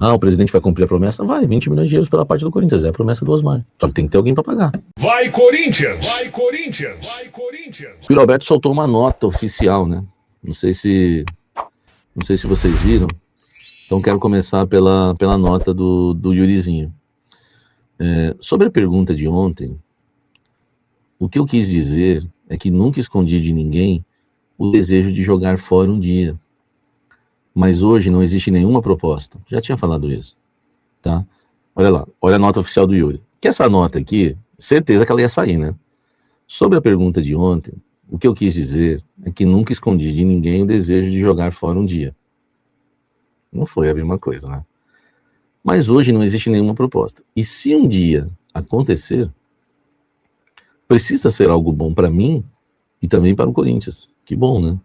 Ah, o presidente vai cumprir a promessa? Vai, 20 milhões de euros pela parte do Corinthians, é a promessa do Osmar. Só que tem que ter alguém para pagar. Vai, Corinthians! Vai, Corinthians! Vai, Corinthians! O Yuri Alberto soltou uma nota oficial, né? Não sei se vocês viram. Então quero começar pela nota do Yurizinho. Sobre a pergunta de ontem, o que eu quis dizer é que nunca escondi de ninguém o desejo de jogar fora um dia. Mas hoje não existe nenhuma proposta. Já tinha falado isso, tá? Olha lá, olha a nota oficial do Yuri. Que essa nota aqui, certeza que ela ia sair, né? Sobre a pergunta de ontem, o que eu quis dizer é que nunca escondi de ninguém o desejo de jogar fora um dia. Não foi a mesma coisa, né? Mas hoje não existe nenhuma proposta. E se um dia acontecer, precisa ser algo bom para mim e também para o Corinthians. Que bom, né?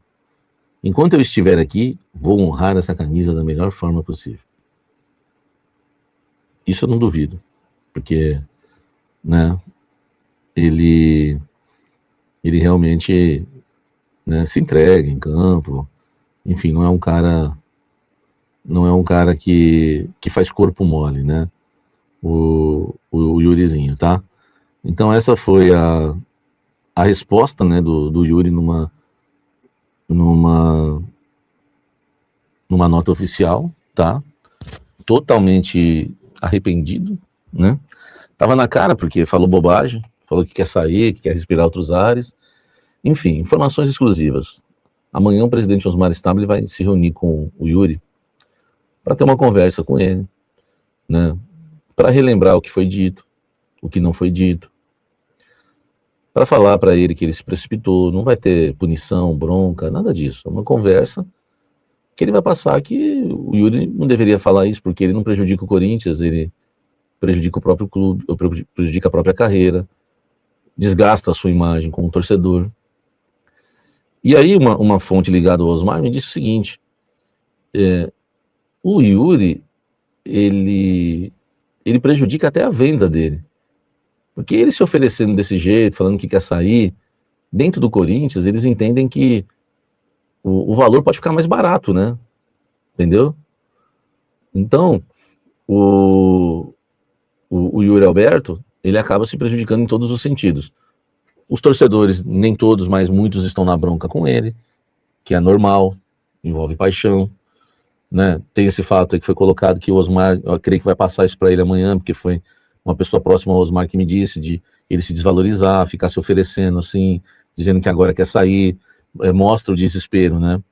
Enquanto eu estiver aqui, vou honrar essa camisa da melhor forma possível. Isso eu não duvido, porque, né, ele realmente, né, se entrega em campo. Enfim, não é um cara que faz corpo mole, né? O Yurizinho, tá? Então essa foi a resposta, né, do Yuri numa nota oficial, tá? Totalmente arrependido, né? Tava na cara porque falou bobagem, falou que quer sair, que quer respirar outros ares. Enfim, informações exclusivas. Amanhã o presidente Osmar Stabile vai se reunir com o Yuri para ter uma conversa com ele, né? Para relembrar o que foi dito, o que não foi dito, para falar para ele que ele se precipitou. Não vai ter punição, bronca, nada disso. É uma conversa que ele vai passar que o Yuri não deveria falar isso porque ele não prejudica o Corinthians, ele prejudica o próprio clube, prejudica a própria carreira, desgasta a sua imagem como torcedor. E aí uma fonte ligada ao Osmar me disse o seguinte: o Yuri, ele prejudica até a venda dele. Porque ele se oferecendo desse jeito, falando que quer sair, dentro do Corinthians, eles entendem que o valor pode ficar mais barato, né? Entendeu? Então, o Yuri Alberto, ele acaba se prejudicando em todos os sentidos. Os torcedores, nem todos, mas muitos estão na bronca com ele, que é normal, envolve paixão, né? Tem esse fato aí que foi colocado que o Osmar, eu creio que vai passar isso para ele amanhã, porque foi uma pessoa próxima ao Osmar que me disse de ele se desvalorizar, ficar se oferecendo assim, dizendo que agora quer sair, mostra o desespero, né?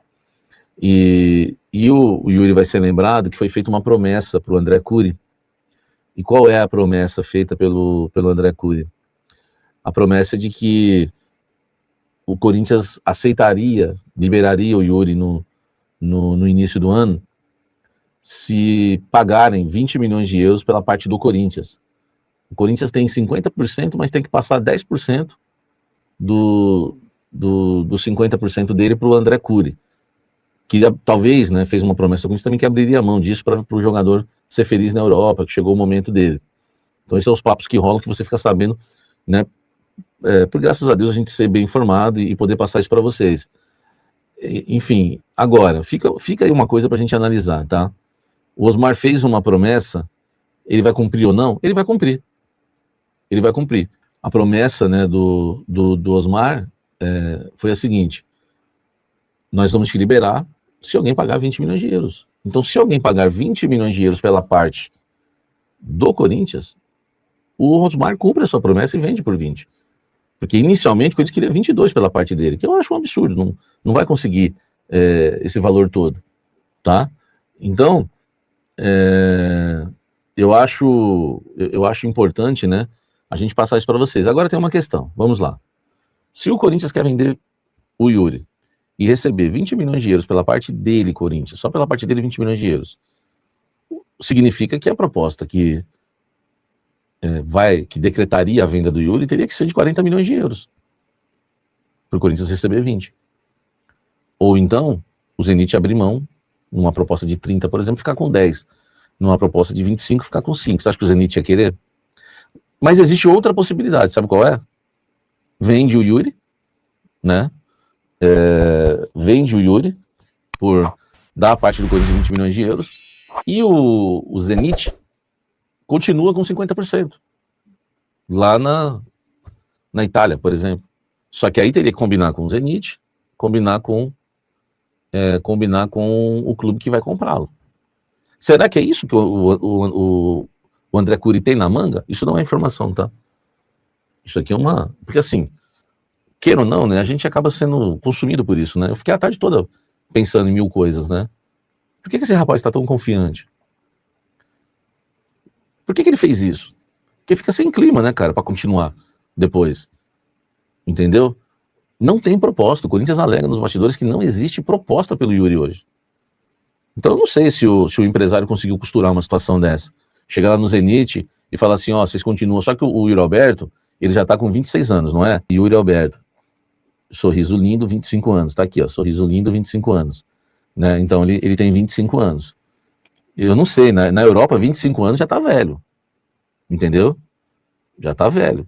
E o Yuri vai ser lembrado que foi feita uma promessa para o André Cury. E qual é a promessa feita pelo André Cury? A promessa de que o Corinthians aceitaria, liberaria o Yuri no início do ano, se pagarem 20 milhões de euros pela parte do Corinthians. O Corinthians tem 50%, mas tem que passar 10% do 50% dele para o André Cury, que talvez, né, fez uma promessa com isso também, que abriria a mão disso para o jogador ser feliz na Europa, que chegou o momento dele. Então esses são os papos que rolam, que você fica sabendo, né, por graças a Deus a gente ser bem informado e poder passar isso para vocês. Enfim, agora, fica aí uma coisa para a gente analisar, tá? O Osmar fez uma promessa, ele vai cumprir ou não? Ele vai cumprir. Ele vai cumprir. A promessa, né, do Osmar foi a seguinte: nós vamos te liberar se alguém pagar 20 milhões de euros. Então, se alguém pagar 20 milhões de euros pela parte do Corinthians, o Osmar cumpre a sua promessa e vende por 20. Porque inicialmente o Corinthians queria 22 pela parte dele, que eu acho um absurdo, não vai conseguir esse valor todo, tá? Então, eu acho importante, né, a gente passar isso para vocês. Agora tem uma questão, vamos lá. Se o Corinthians quer vender o Yuri e receber 20 milhões de euros pela parte dele, Corinthians, só pela parte dele 20 milhões de euros, significa que a proposta que decretaria a venda do Yuri teria que ser de 40 milhões de euros para o Corinthians receber 20. Ou então, o Zenit abrir mão, numa proposta de 30, por exemplo, ficar com 10. Numa proposta de 25, ficar com 5. Você acha que o Zenit ia querer? Mas existe outra possibilidade, sabe qual é? Vende o Yuri, né? Vende o Yuri por dar a parte do Corinthians 20 milhões de euros E o Zenit continua com 50%. Lá na Itália, por exemplo. Só que aí teria que combinar com o Zenit, combinar com o clube que vai comprá-lo. Será que é isso que o André Curi tem na manga? Isso não é informação, tá? Isso aqui é uma... Porque assim, queira ou não, né? A gente acaba sendo consumido por isso, né? Eu fiquei a tarde toda pensando em mil coisas, né? Por que esse rapaz está tão confiante? Por que ele fez isso? Porque fica sem clima, né, cara, para continuar depois. Entendeu? Não tem proposta. O Corinthians alega nos bastidores que não existe proposta pelo Yuri hoje. Então eu não sei se o empresário conseguiu costurar uma situação dessa. Chegar lá no Zenit e falar assim, ó, vocês continuam. Só que o Yuri Alberto, ele já tá com 26 anos, não é? Yuri Alberto. Sorriso lindo, 25 anos. Tá aqui, ó, sorriso lindo, 25 anos. Né? Então ele tem 25 anos. Eu não sei, na Europa 25 anos já tá velho. Entendeu? Já tá velho.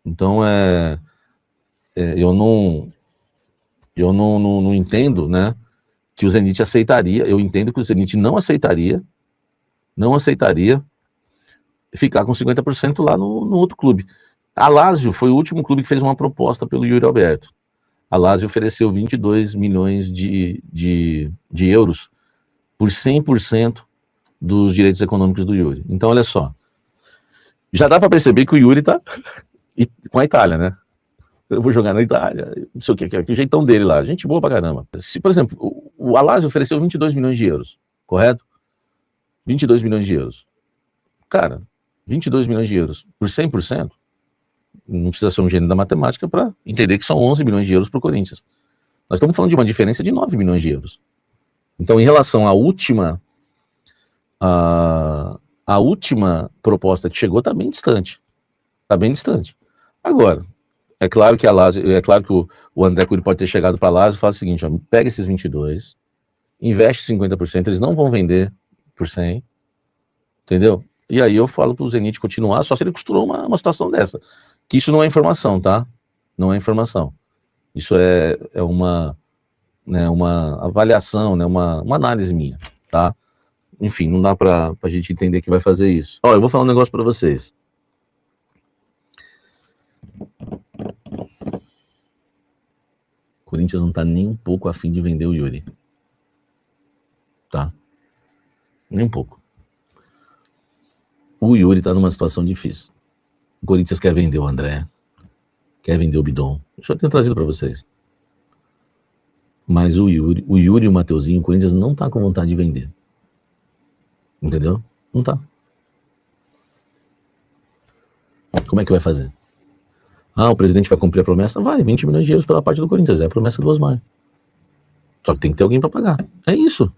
Então eu não entendo, né, que o Zenit aceitaria, eu entendo que o Zenit não aceitaria ficar com 50% lá no outro clube. A Lazio foi o último clube que fez uma proposta pelo Yuri Alberto. A Lazio ofereceu 22 milhões de euros por 100% dos direitos econômicos do Yuri. Então, olha só, já dá para perceber que o Yuri tá com a Itália, né? Eu vou jogar na Itália, não sei o que é o jeitão dele lá, gente boa pra caramba. Se, por exemplo, o Lazio ofereceu 22 milhões de euros, correto? 22 milhões de euros. Cara, 22 milhões de euros por 100%, não precisa ser um gênio da matemática para entender que são 11 milhões de euros pro Corinthians. Nós estamos falando de uma diferença de 9 milhões de euros. Então, em relação à última proposta que chegou, tá bem distante. Tá bem distante. Agora, é claro que o André Curi pode ter chegado para a Lazio e falar o seguinte, ó, pega esses 22, investe 50%, eles não vão vender por 100, entendeu? E aí eu falo para o Zenit continuar, só se ele costurou uma situação dessa. Que isso não é informação, tá? Não é informação. Isso é uma avaliação, né, uma análise minha, tá? Enfim, não dá pra gente entender que vai fazer isso. Ó, eu vou falar um negócio para vocês. O Corinthians não tá nem um pouco a fim de vender o Yuri. Tá? Nem um pouco. O Yuri tá numa situação difícil. O Corinthians quer vender o André, quer vender o Bidon. Isso eu tenho trazido para vocês. Mas o Yuri e o Mateuzinho, o Corinthians não tá com vontade de vender. Entendeu? Não tá. Como é que vai fazer? Ah, o presidente vai cumprir a promessa? Vai, 20 milhões de euros pela parte do Corinthians. É a promessa do Osmar. Só que tem que ter alguém para pagar. É isso.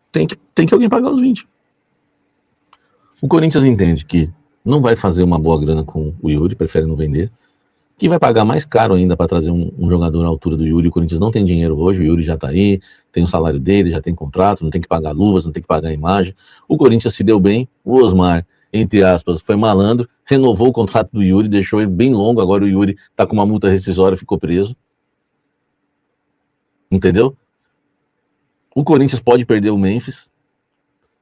Tem que alguém pagar os 20. O Corinthians entende que não vai fazer uma boa grana com o Yuri, prefere não vender, que vai pagar mais caro ainda para trazer um jogador à altura do Yuri. O Corinthians não tem dinheiro hoje, o Yuri já tá aí, tem o salário dele, já tem contrato, não tem que pagar luvas, não tem que pagar imagem. O Corinthians se deu bem, o Osmar, entre aspas, foi malandro, renovou o contrato do Yuri, deixou ele bem longo, agora o Yuri tá com uma multa rescisória, ficou preso. Entendeu? O Corinthians pode perder o Memphis.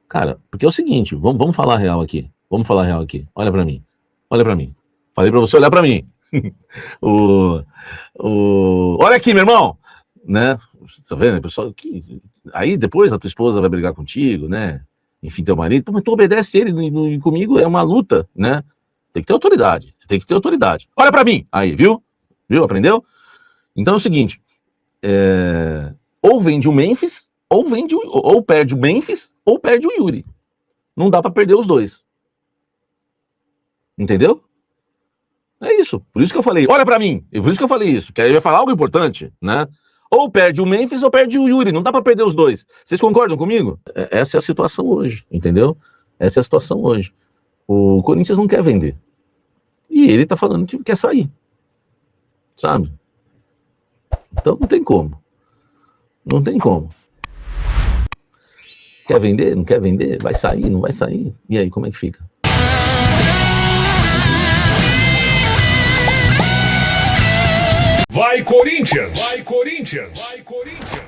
Cara, porque é o seguinte, vamos falar real aqui. Vamos falar real aqui. Olha pra mim. Olha pra mim. Falei pra você olhar pra mim. Olha aqui, meu irmão. Né? Tá vendo, pessoal? Aí depois a tua esposa vai brigar contigo, né? Enfim, teu marido. Pô, mas tu obedece ele comigo, é uma luta, né? Tem que ter autoridade. Tem que ter autoridade. Olha pra mim. Aí, viu? Viu? Aprendeu? Então é o seguinte. Ou vende o Memphis, ou perde o Memphis, ou perde o Yuri. Não dá pra perder os dois. Entendeu? É isso. Por isso que eu falei, olha pra mim. Por isso que eu falei isso. Que aí vai falar algo importante, né? Ou perde o Memphis ou perde o Yuri. Não dá pra perder os dois. Vocês concordam comigo? Essa é a situação hoje, entendeu? Essa é a situação hoje. O Corinthians não quer vender. E ele tá falando que quer sair. Sabe? Então não tem como. Não tem como. Quer vender? Não quer vender? Vai sair? Não vai sair? E aí, como é que fica? Vai Corinthians! Vai Corinthians! Vai Corinthians!